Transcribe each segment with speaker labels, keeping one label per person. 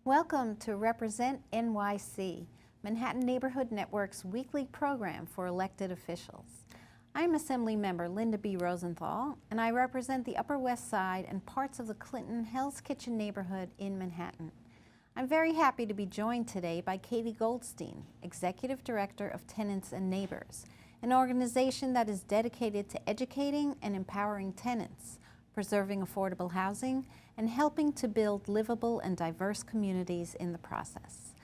Speaker 1: Welcome to Represent NYC, Manhattan Neighborhood Network's weekly program for elected officials. I'm Assemblymember Linda B. Rosenthal, and I represent the Upper West Side and parts of the Clinton Hell's Kitchen neighborhood in Manhattan. I'm very happy to be joined today by Katie Goldstein, Executive Director of Tenants and Neighbors, an organization that is dedicated to educating and empowering tenants, preserving affordable housing, and helping to build livable and diverse communities in the process.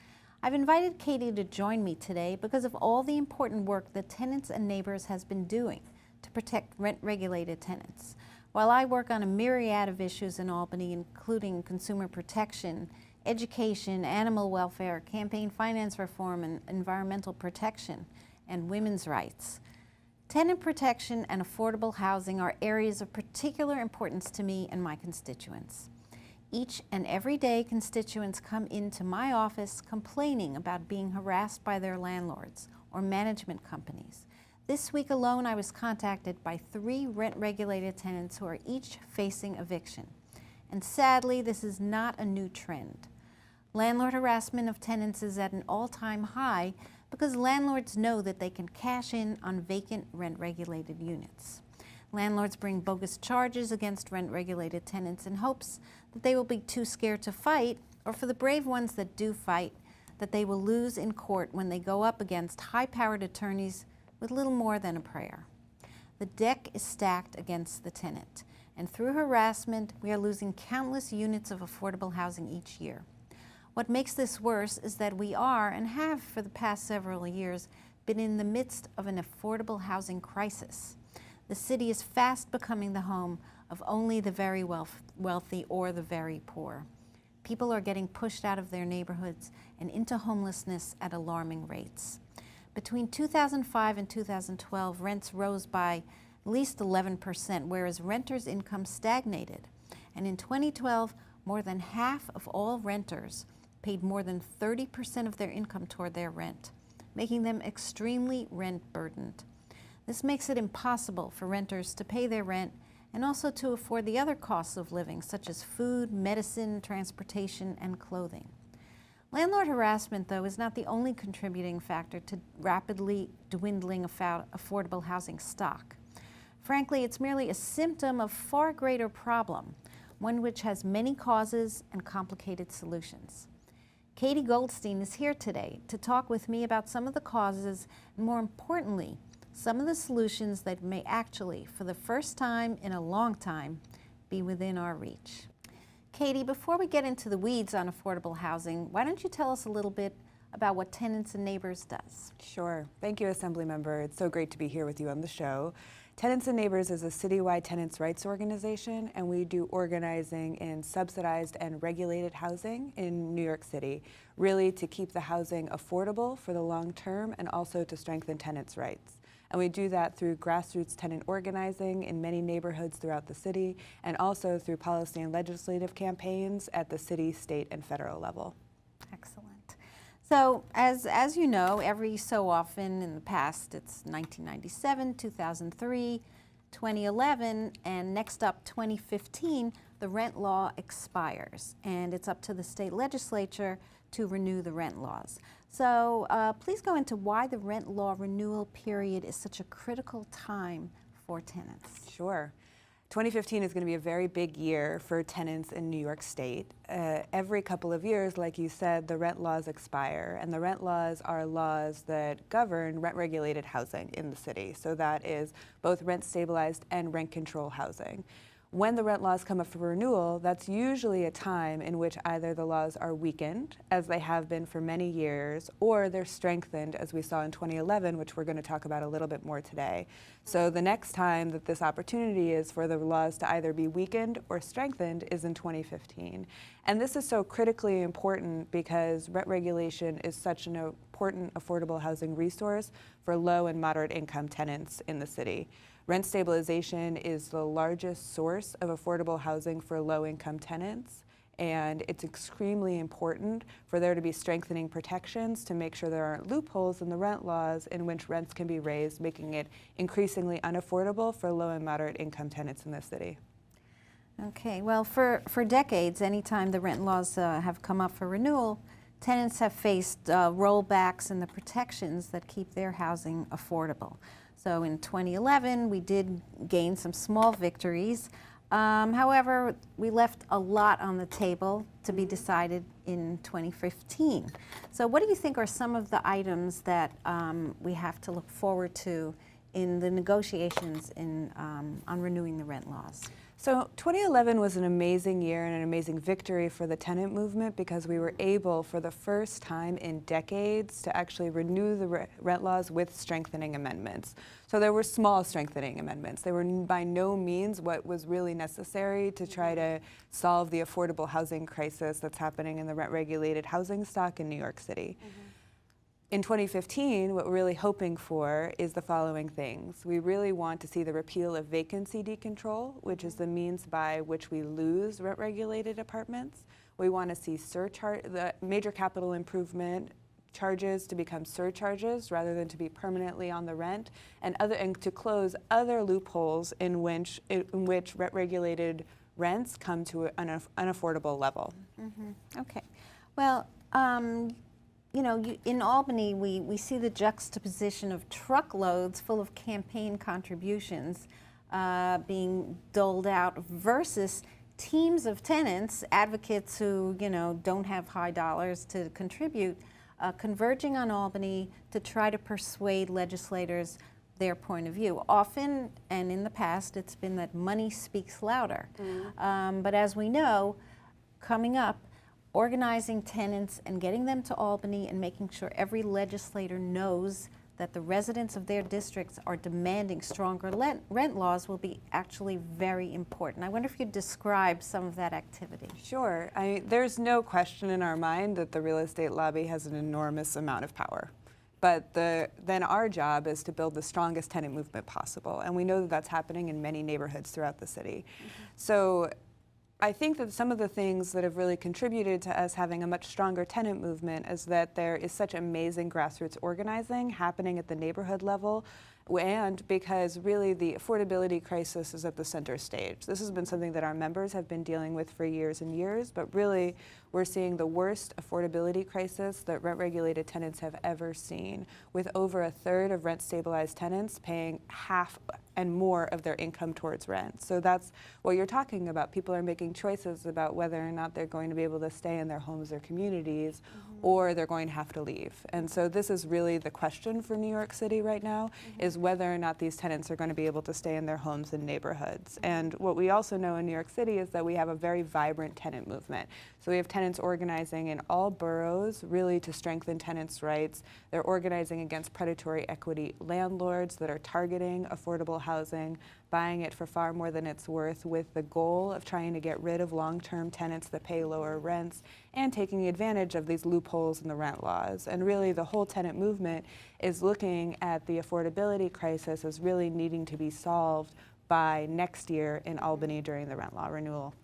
Speaker 1: I've invited Katie to join me today because of all the important work that Tenants and Neighbors has been doing to protect rent-regulated tenants. While I work on a myriad of issues in Albany, including consumer protection, education, animal welfare, campaign finance reform, and environmental protection, and women's rights, tenant protection and affordable housing are areas of particular importance to me and my constituents. Each and every day, constituents come into my office complaining about being harassed by their landlords or management companies. This week alone, I was contacted by 3 rent-regulated tenants who are each facing eviction. And sadly, this is not a new trend. Landlord harassment of tenants is at an all-time high because landlords know that they can cash in on vacant rent-regulated units. Landlords bring bogus charges against rent-regulated tenants in hopes that they will be too scared to fight, or for the brave ones that do fight, that they will lose in court when they go up against high-powered attorneys with little more than a prayer. The deck is stacked against the tenant, and through harassment, we are losing countless units of affordable housing each year. What makes this worse is that we are, and have for the past several years, been in the midst of an affordable housing crisis. The city is fast becoming the home of only the very wealthy or the very poor. People are getting pushed out of their neighborhoods and into homelessness at alarming rates. Between 2005 and 2012, rents rose by at least 11%, whereas renters' income stagnated. And in 2012, more than half of all renters paid more than 30% of their income toward their rent, making them extremely rent-burdened. This makes it impossible for renters to pay their rent and also to afford the other costs of living, such as food, medicine, transportation, and clothing. Landlord harassment, though, is not the only contributing factor to rapidly dwindling affordable housing stock. Frankly, it's merely a symptom of far greater problem, one which has many causes and complicated solutions. Katie Goldstein is here today to talk with me about some of the causes and, more importantly, some of the solutions that may actually, for the first time in a long time, be within our reach. Katie, before we get into the weeds on affordable housing, why don't you tell us a little bit about what Tenants and Neighbors does?
Speaker 2: Sure. Thank you, Assemblymember. It's so great to be here with you on the show. Tenants and Neighbors is a citywide tenants' rights organization, and we do organizing in subsidized and regulated housing in New York City, really to keep the housing affordable for the long term and also to strengthen tenants' rights. And we do that through grassroots tenant organizing in many neighborhoods throughout the city, and also through policy and legislative campaigns at the city, state, and federal level.
Speaker 1: Excellent. So, as you know, every so often in the past, it's 1997, 2003, 2011, and next up, 2015, the rent law expires, and it's up to the state legislature to renew the rent laws. So please go into why the rent law renewal period is such a critical time for tenants.
Speaker 2: Sure. 2015 is going to be a very big year for tenants in New York State. Every couple of years, like you said, the rent laws expire, and the rent laws are laws that govern rent-regulated housing in the city. So that is both rent-stabilized and rent-control housing. When the rent laws come up for renewal, that's usually a time in which either the laws are weakened, as they have been for many years, or they're strengthened, as we saw in 2011, which we're going to talk about a little bit more today. So the next time that this opportunity is for the laws to either be weakened or strengthened is in 2015. And this is so critically important because rent regulation is such an important affordable housing resource for low and moderate income tenants in the city. Rent stabilization is the largest source of affordable housing for low-income tenants, and it's extremely important for there to be strengthening protections to make sure there aren't loopholes in the rent laws in which rents can be raised, making it increasingly unaffordable for low and moderate income tenants in the city.
Speaker 1: Okay, well, for decades, anytime the rent laws have come up for renewal, tenants have faced rollbacks in the protections that keep their housing affordable. So in 2011, we did gain some small victories. However, we left a lot on the table to be decided in 2015. So what do you think are some of the items that we have to look forward to in the negotiations on renewing the rent laws?
Speaker 2: So 2011 was an amazing year and an amazing victory for the tenant movement because we were able, for the first time in decades, to actually renew the rent laws with strengthening amendments. So there were small strengthening amendments. They were by no means what was really necessary to try to solve the affordable housing crisis that's happening in the rent-regulated housing stock in New York City. In 2015, what we're really hoping for is the following things. We really want to see the repeal of vacancy decontrol, which is the means by which we lose rent-regulated apartments. We want to see the major capital improvement charges to become surcharges rather than to be permanently on the rent, and to close other loopholes in which rent-regulated rents come to an unaffordable level.
Speaker 1: Okay. Well, you know, in Albany, we see the juxtaposition of truckloads full of campaign contributions being doled out versus teams of tenants, advocates who, you know, don't have high dollars to contribute, converging on Albany to try to persuade legislators their point of view. Often, and in the past, it's been that money speaks louder. But as we know, coming up, organizing tenants and getting them to Albany and making sure every legislator knows that the residents of their districts are demanding stronger rent laws will be actually very important. I wonder if you'd describe some of that activity.
Speaker 2: Sure. There's no question in our mind that the real estate lobby has an enormous amount of power. But then our job is to build the strongest tenant movement possible. And we know that that's happening in many neighborhoods throughout the city. So I think that some of the things that have really contributed to us having a much stronger tenant movement is that there is such amazing grassroots organizing happening at the neighborhood level, and because really the affordability crisis is at the center stage. This has been something that our members have been dealing with for years and years, but really we're seeing the worst affordability crisis that rent-regulated tenants have ever seen, with over a third of rent-stabilized tenants paying half and more of their income towards rent. So that's what you're talking about. People are making choices about whether or not they're going to be able to stay in their homes or communities, or they're going to have to leave. And so this is really the question for New York City right now, is whether or not these tenants are going to be able to stay in their homes and neighborhoods. And what we also know in New York City is that we have a very vibrant tenant movement. So we have tenants organizing in all boroughs really to strengthen tenants' rights. They're organizing against predatory equity landlords that are targeting affordable housing, buying it for far more than it's worth, with the goal of trying to get rid of long-term tenants that pay lower rents and taking advantage of these loopholes in the rent laws. And really the whole tenant movement is looking at the affordability crisis as really needing to be solved by next year in Albany during the rent law renewal.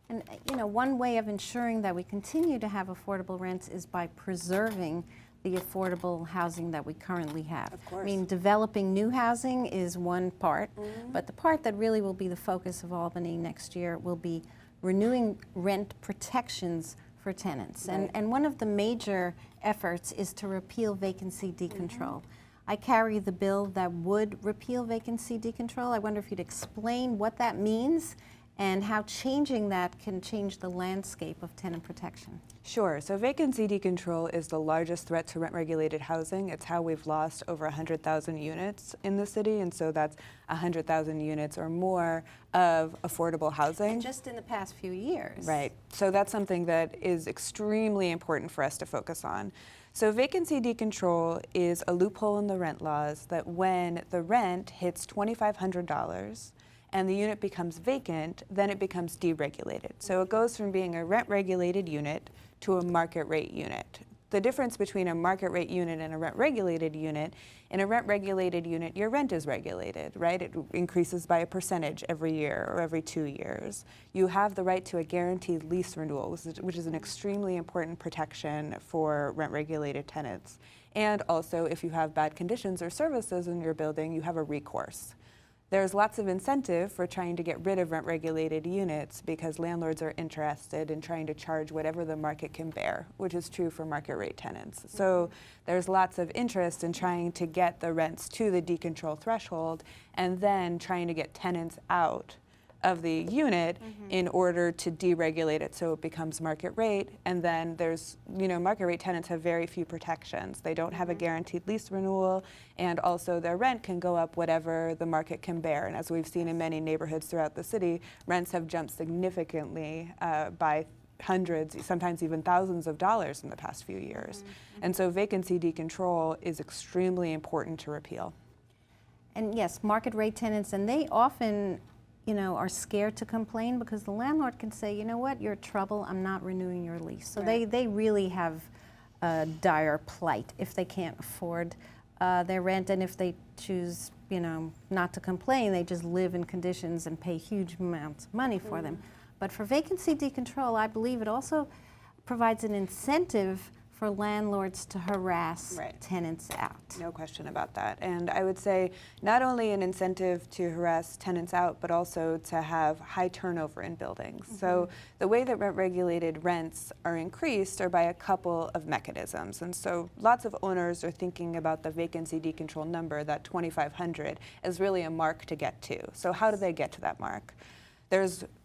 Speaker 1: And you know, one way of ensuring that we continue to have affordable rents is by preserving the affordable housing that we currently have.
Speaker 2: Of course.
Speaker 1: I mean, developing new housing is one part, but the part that really will be the focus of Albany next year will be renewing rent protections for tenants.
Speaker 2: Right.
Speaker 1: And one of the major efforts is to repeal vacancy decontrol. I carry the bill that would repeal vacancy decontrol. I wonder if you'd explain what that means and how changing that can change the landscape of tenant protection.
Speaker 2: Sure. So vacancy decontrol is the largest threat to rent-regulated housing. It's how we've lost over 100,000 units in the city, and so that's 100,000 units or more of affordable housing.
Speaker 1: Just in the past few years.
Speaker 2: Right. So that's something that is extremely important for us to focus on. So vacancy decontrol is a loophole in the rent laws that when the rent hits $2,500, and the unit becomes vacant, then it becomes deregulated. So it goes from being a rent-regulated unit to a market rate unit. The difference between a market rate unit and a rent-regulated unit, in a rent-regulated unit, your rent is regulated, right? It increases by a percentage every year or every 2 years. You have the right to a guaranteed lease renewal, which is an extremely important protection for rent-regulated tenants. And also, if you have bad conditions or services in your building, you have a recourse. there's lots of incentive for trying to get rid of rent-regulated units because landlords are interested in trying to charge whatever the market can bear, which is true for market rate tenants. So there's lots of interest in trying to get the rents to the decontrol threshold and then trying to get tenants out of the unit in order to deregulate it so it becomes market rate. And then there's, market rate tenants have very few protections. They don't have a guaranteed lease renewal, and also their rent can go up whatever the market can bear. And as we've seen in many neighborhoods throughout the city, rents have jumped significantly by hundreds, sometimes even thousands of dollars in the past few years. And so vacancy decontrol is extremely important to repeal.
Speaker 1: And yes, market rate tenants, and they often are scared to complain because the landlord can say, you know what, you're in trouble, I'm not renewing your lease. So they really have a dire plight if they can't afford their rent, and if they choose, not to complain, they just live in conditions and pay huge amounts of money for them. But for vacancy decontrol, I believe it also provides an incentive for landlords to harass tenants out.
Speaker 2: No question about that. And I would say not only an incentive to harass tenants out, but also to have high turnover in buildings. So the way that rent-regulated rents are increased are by a couple of mechanisms. And so lots of owners are thinking about the vacancy decontrol number, that 2,500, as really a mark to get to. So how do they get to that mark?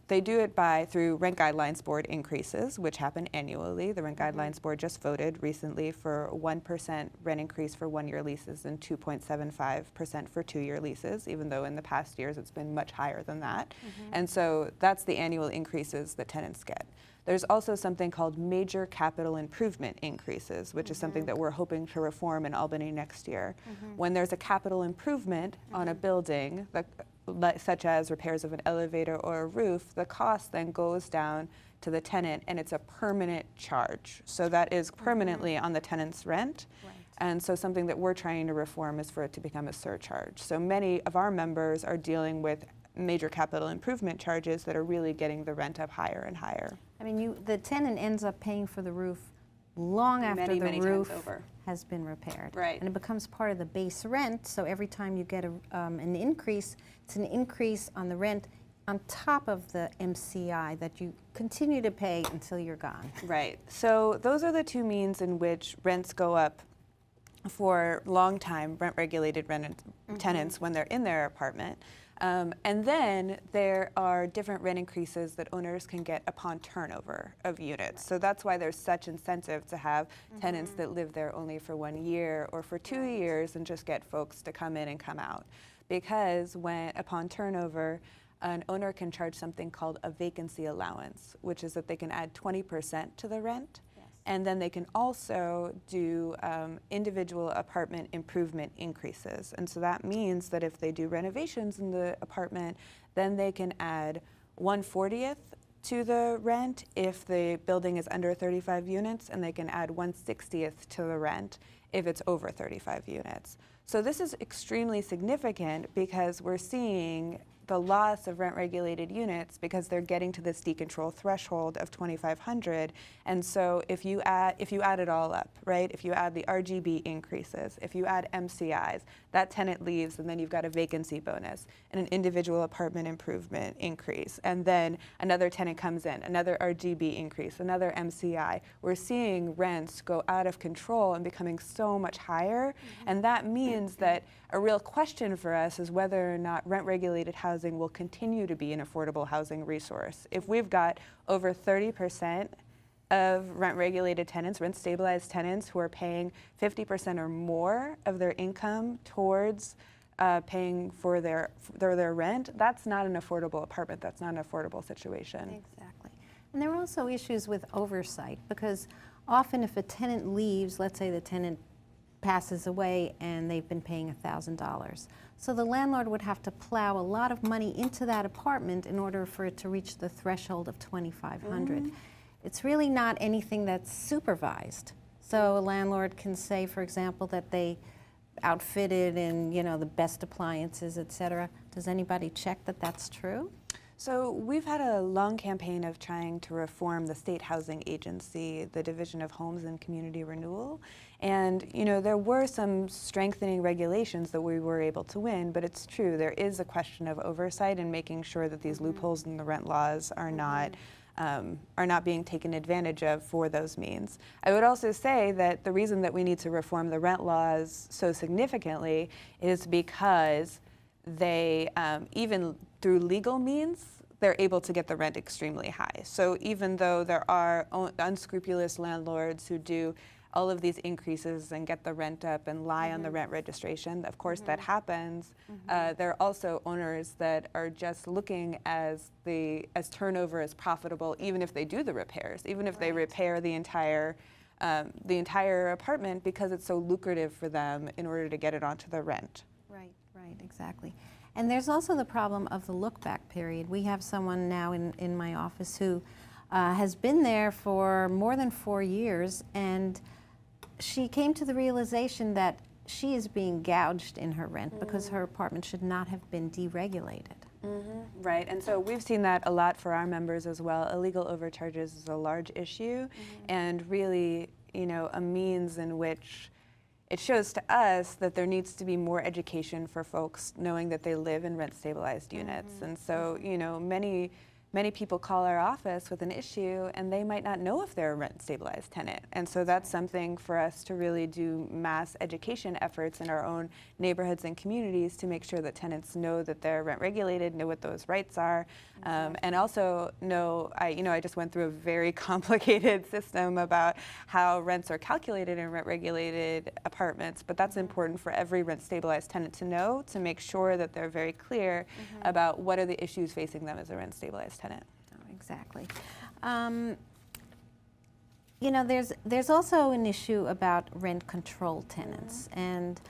Speaker 2: They do it through Rent Guidelines Board increases, which happen annually. The Rent Guidelines Board just voted recently for 1% rent increase for one-year leases and 2.75% for two-year leases, even though in the past years it's been much higher than that. And so that's the annual increases that tenants get. There's also something called major capital improvement increases, which is something that we're hoping to reform in Albany next year. When there's a capital improvement on a building, such as repairs of an elevator or a roof, the cost then goes down to the tenant, and it's a permanent charge. So that is permanently on the tenant's rent. And so something that we're trying to reform is for it to become a surcharge. So many of our members are dealing with major capital improvement charges that are really getting the rent up higher and higher.
Speaker 1: I mean, the tenant ends up paying for the roof long after the roof has been repaired. And it becomes part of the base rent, so every time you get an increase, it's an increase on the rent on top of the MCI that you continue to pay until you're gone.
Speaker 2: So those are the two means in which rents go up for long-time rent-regulated tenants when they're in their apartment. And then there are different rent increases that owners can get upon turnover of units. So that's why there's such incentive to have tenants that live there only for 1 year or for 2 years and just get folks to come in and come out. Because upon turnover, an owner can charge something called a vacancy allowance, which is that they can add 20% to the rent. And then they can also do individual apartment improvement increases. And so that means that if they do renovations in the apartment, then they can add 1/40th to the rent if the building is under 35 units, and they can add 1/60th to the rent if it's over 35 units. So this is extremely significant because we're seeing the loss of rent-regulated units because they're getting to this decontrol threshold of 2,500. And so if you add it all up, if you add the RGB increases, if you add MCIs, that tenant leaves, and then you've got a vacancy bonus and an individual apartment improvement increase. And then another tenant comes in, another RGB increase, another MCI. We're seeing rents go out of control and becoming so much higher. And that means that a real question for us is whether or not rent-regulated housing will continue to be an affordable housing resource. If we've got over 30% of rent-regulated tenants, rent-stabilized tenants, who are paying 50% or more of their income towards paying for their rent, that's not an affordable apartment. That's not an affordable situation.
Speaker 1: Exactly. And there are also issues with oversight, because often if a tenant leaves, let's say the tenant passes away and they've been paying $1,000. So the landlord would have to plow a lot of money into that apartment in order for it to reach the threshold of 2,500. It's really not anything that's supervised. So a landlord can say, for example, that they outfitted in, the best appliances, et cetera. Does anybody check that that's true?
Speaker 2: So we've had a long campaign of trying to reform the state housing agency, the Division of Homes and Community Renewal. And there were some strengthening regulations that we were able to win, but it's true, there is a question of oversight and making sure that these loopholes in the rent laws are not being taken advantage of for those means. I would also say that the reason that we need to reform the rent laws so significantly is because they, even through legal means, they're able to get the rent extremely high. So even though there are unscrupulous landlords who do all of these increases and get the rent up and lie on the rent registration, of course that happens, there are also owners that are just looking as turnover as profitable, even if they do the repairs, even if they repair the entire apartment, because it's so lucrative for them in order to get it onto the rent.
Speaker 1: Right, exactly. And there's also the problem of the look-back period. We have someone now in my office who has been there for more than 4 years, and she came to the realization that she is being gouged in her rent because her apartment should not have been deregulated.
Speaker 2: Right, and so we've seen that a lot for our members as well. Illegal overcharges is a large issue, and really, a means in which it shows to us that there needs to be more education for folks knowing that they live in rent-stabilized units. And so, many people call our office with an issue and they might not know if they're a rent-stabilized tenant. And so that's something for us to really do mass education efforts in our own neighborhoods and communities to make sure that tenants know that they're rent-regulated, know what those rights are, and also know, I just went through a very complicated system about how rents are calculated in rent-regulated apartments, but that's important for every rent-stabilized tenant to know, to make sure that they're very clear about what are the issues facing them as a rent-stabilized tenant.
Speaker 1: Oh, exactly. There's also an issue about rent control tenants, and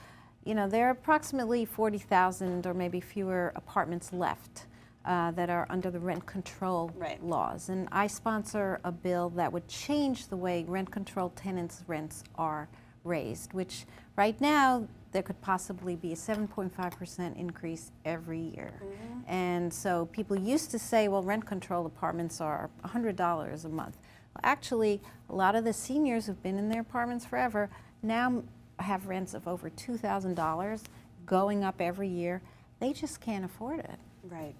Speaker 1: there are approximately 40,000 or maybe fewer apartments left that are under the rent control laws. And I sponsor a bill that would change the way rent control tenants' rents are raised, which right now there could possibly be a 7.5% increase every year. And so people used to say, well, rent control apartments are $100 a month. Well, actually, a lot of the seniors who've been in their apartments forever now have rents of over $2,000 going up every year. They just can't afford it.
Speaker 2: Right.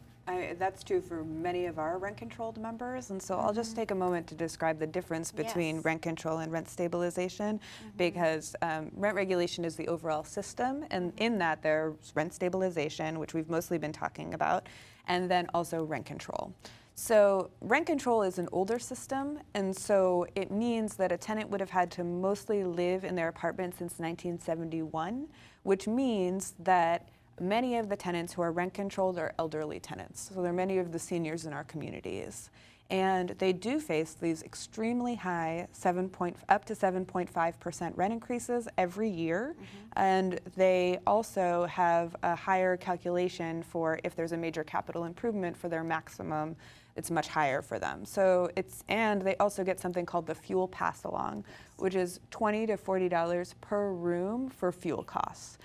Speaker 2: That's true for many of our rent-controlled members, and so I'll just take a moment to describe the difference between rent control and rent stabilization, because rent regulation is the overall system, and in that there's rent stabilization, which we've mostly been talking about, and then also rent control. So rent control is an older system, and so it means that a tenant would have had to mostly live in their apartment since 1971, which means that many of the tenants who are rent controlled are elderly tenants. So there are many of the seniors in our communities. And they do face these extremely high up to 7.5% rent increases every year. And they also have a higher calculation for if there's a major capital improvement for their maximum, it's much higher for them. So and they also get something called the fuel pass along, which is $20 to $40 per room for fuel costs.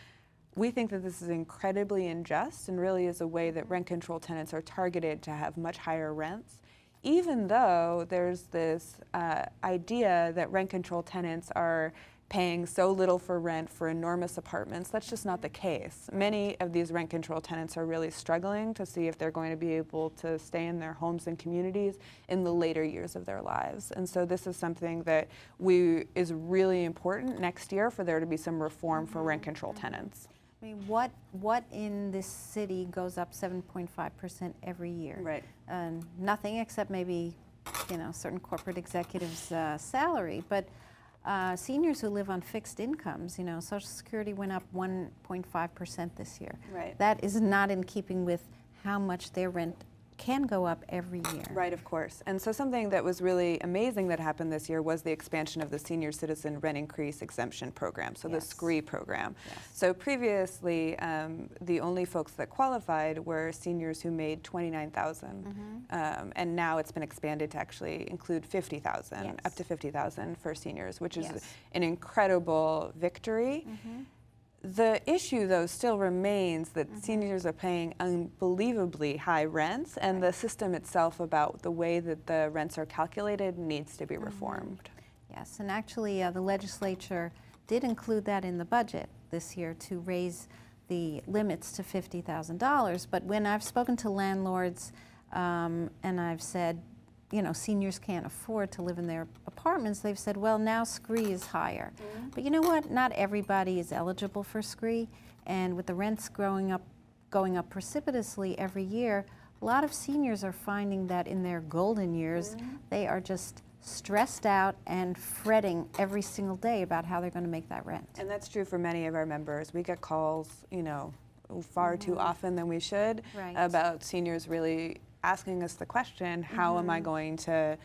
Speaker 2: We think that this is incredibly unjust and really is a way that rent control tenants are targeted to have much higher rents, even though there's this idea that rent control tenants are paying so little for rent for enormous apartments. That's just not the case. Many of these rent control tenants are really struggling to see if they're going to be able to stay in their homes and communities in the later years of their lives. And so this is something that is really important next year, for there to be some reform for rent control tenants.
Speaker 1: I mean, what in this city goes up 7.5% every year?
Speaker 2: Right.
Speaker 1: Nothing except maybe, certain corporate executives' salary. But seniors who live on fixed incomes, Social Security went up 1.5% this year.
Speaker 2: Right.
Speaker 1: That is not in keeping with how much their rent can go up every year.
Speaker 2: Right, of course. And so something that was really amazing that happened this year was the expansion of the Senior Citizen Rent Increase Exemption Program, so the SCREE program. So previously, the only folks that qualified were seniors who made $29,000, and now it's been expanded to actually include $50,000, up to $50,000 for seniors, which is an incredible victory. The issue, though, still remains that seniors are paying unbelievably high rents, and the system itself about the way that the rents are calculated needs to be reformed.
Speaker 1: Yes, and actually the legislature did include that in the budget this year to raise the limits to $50,000. But when I've spoken to landlords and I've said, you know, seniors can't afford to live in their apartments, they've said, well, now SCREE is higher. But you know what? Not everybody is eligible for SCREE, and with the rents going up precipitously every year, a lot of seniors are finding that in their golden years, they are just stressed out and fretting every single day about how they're going to make that rent.
Speaker 2: And that's true for many of our members. We get calls, you know, far too often than we should about seniors really asking us the question, how am I going to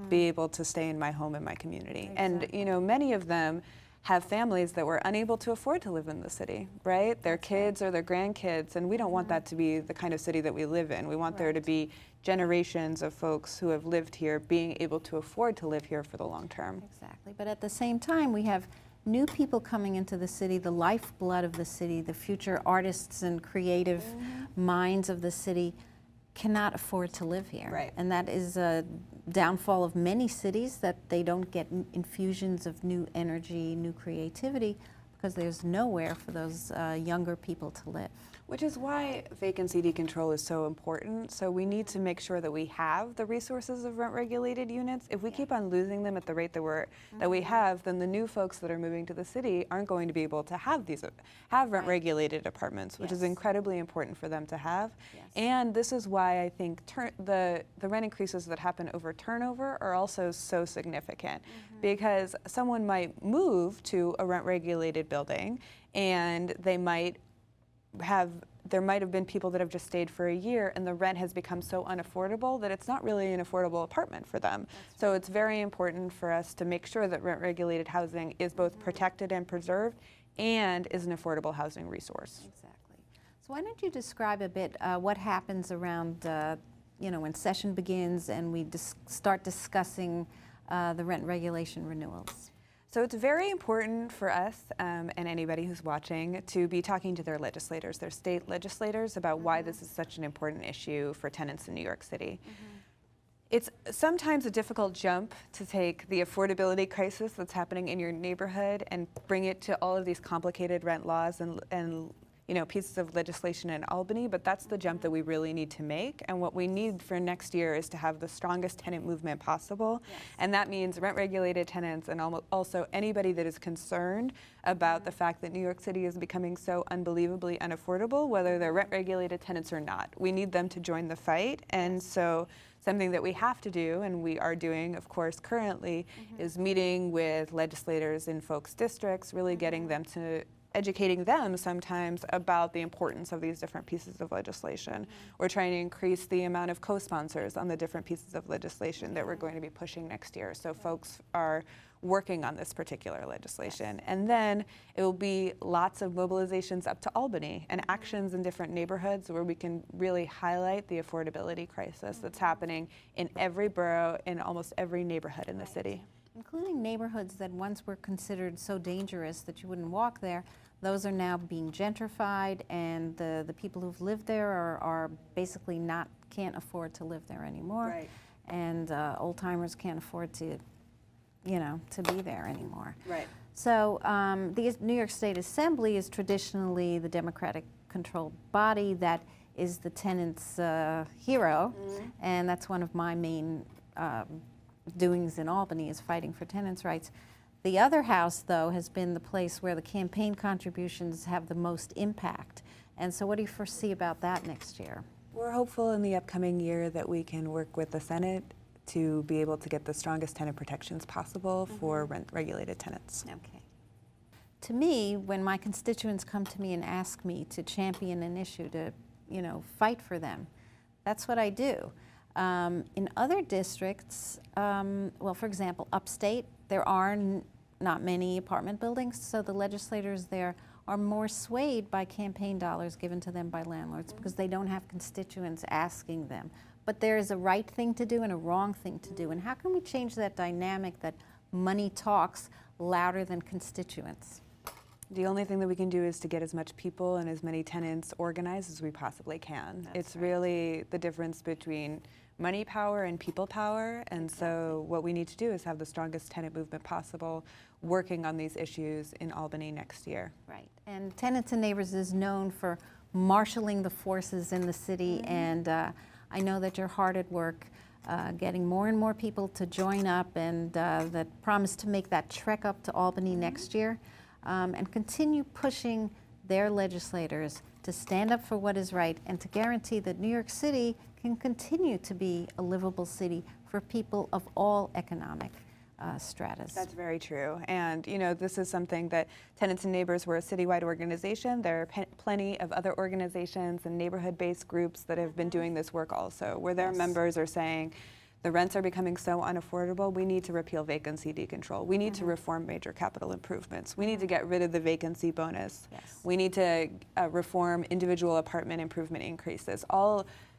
Speaker 2: be able to stay in my home and my community? And, you know, many of them have families that were unable to afford to live in the city, right? Their kids or their grandkids, and we don't want that to be the kind of city that we live in. We want there to be generations of folks who have lived here being able to afford to live here for the long term.
Speaker 1: Exactly, but at the same time, we have new people coming into the city, the lifeblood of the city, the future artists and creative minds of the city cannot afford to live here.
Speaker 2: Right.
Speaker 1: And that is a downfall of many cities, that they don't get infusions of new energy, new creativity, because there's nowhere for those younger people to live.
Speaker 2: Which is why vacancy decontrol is so important. So we need to make sure that we have the resources of rent-regulated units. If we keep on losing them at the rate that we have, then the new folks that are moving to the city aren't going to be able to have rent-regulated apartments, which is incredibly important for them to have. And this is why I think the rent increases that happen over turnover are also so significant, because someone might move to a rent-regulated building and there might have been people that have just stayed for a year, and the rent has become so unaffordable that it's not really an affordable apartment for them. So it's very important for us to make sure that rent-regulated housing is both protected and preserved and is an affordable housing resource.
Speaker 1: Exactly. So why don't you describe a bit what happens around, you know, when session begins and we start discussing the rent regulation renewals?
Speaker 2: So it's very important for us and anybody who's watching to be talking to their legislators, their state legislators, about why this is such an important issue for tenants in New York City. It's sometimes a difficult jump to take the affordability crisis that's happening in your neighborhood and bring it to all of these complicated rent laws and you know, pieces of legislation in Albany, but that's the jump that we really need to make. And what we need for next year is to have the strongest tenant movement possible. And that means rent-regulated tenants and also anybody that is concerned about the fact that New York City is becoming so unbelievably unaffordable, whether they're rent-regulated tenants or not. We need them to join the fight. And so something that we have to do, and we are doing, of course, currently, is meeting with legislators in folks' districts, really getting them to educating them sometimes about the importance of these different pieces of legislation. We're trying to increase the amount of co-sponsors on the different pieces of legislation that we're going to be pushing next year. So folks are working on this particular legislation. And then it will be lots of mobilizations up to Albany and actions in different neighborhoods where we can really highlight the affordability crisis that's happening in every borough, in almost every neighborhood in the city.
Speaker 1: Including neighborhoods that once were considered so dangerous that you wouldn't walk there. Those are now being gentrified, and the people who've lived there are basically can't afford to live there anymore. And old timers can't afford to, you know, to be there anymore. So the New York State Assembly is traditionally the Democratic-controlled body that is the tenants' hero, and that's one of my main doings in Albany, is fighting for tenants' rights. The other house, though, has been the place where the campaign contributions have the most impact. And so what do you foresee about that next year?
Speaker 2: We're hopeful in the upcoming year that we can work with the Senate to be able to get the strongest tenant protections possible for rent-regulated tenants.
Speaker 1: Okay. To me, when my constituents come to me and ask me to champion an issue, to, you know, fight for them, that's what I do. In other districts, well, for example, upstate, there are not many apartment buildings, so the legislators there are more swayed by campaign dollars given to them by landlords because they don't have constituents asking them. But there is a right thing to do and a wrong thing to do. And how can we change that dynamic that money talks louder than constituents?
Speaker 2: The only thing that we can do is to get as much people and as many tenants organized as we possibly can.
Speaker 1: That's
Speaker 2: It's
Speaker 1: right.
Speaker 2: really the difference between money power and people power, and so what we need to do is have the strongest tenant movement possible working on these issues in Albany next year.
Speaker 1: Right. And Tenants and Neighbors is known for marshaling the forces in the city, and I know that you're hard at work getting more and more people to join up, and that promise to make that trek up to Albany next year, and continue pushing their legislators to stand up for what is right and to guarantee that New York City can continue to be a livable city for people of all economic stratas.
Speaker 2: That's very true. And, you know, this is something that Tenants and Neighbors, we're a citywide organization. There are plenty of other organizations and neighborhood-based groups that have been doing this work also, where their members are saying, the rents are becoming so unaffordable, we need to repeal vacancy decontrol. We need to reform major capital improvements. We need to get rid of the vacancy bonus.
Speaker 1: Yes.
Speaker 2: We need to reform individual apartment improvement increases.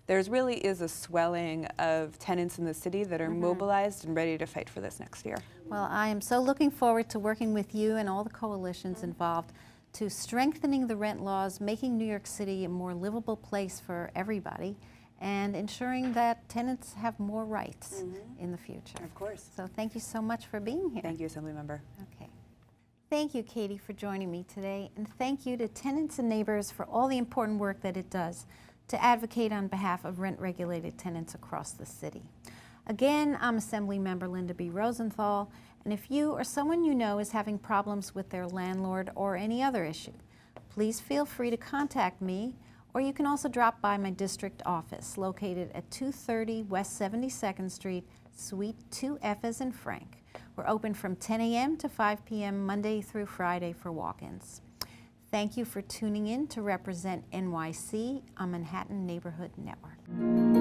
Speaker 2: There's really is a swelling of tenants in the city that are mobilized and ready to fight for this next year.
Speaker 1: Well, I am so looking forward to working with you and all the coalitions involved to strengthening the rent laws, making New York City a more livable place for everybody, and ensuring that tenants have more rights in the future.
Speaker 2: Of course.
Speaker 1: So thank you so much for being here.
Speaker 2: Thank you, Assemblymember.
Speaker 1: Okay. Thank you, Katie, for joining me today, and thank you to Tenants and Neighbors for all the important work that it does to advocate on behalf of rent-regulated tenants across the city. Again, I'm Assemblymember Linda B. Rosenthal, and if you or someone you know is having problems with their landlord or any other issue, please feel free to contact me, or you can also drop by my district office located at 230 West 72nd Street, Suite 2F as in Frank. We're open from 10 a.m. to 5 p.m. Monday through Friday for walk-ins. Thank you for tuning in to represent NYC on Manhattan Neighborhood Network.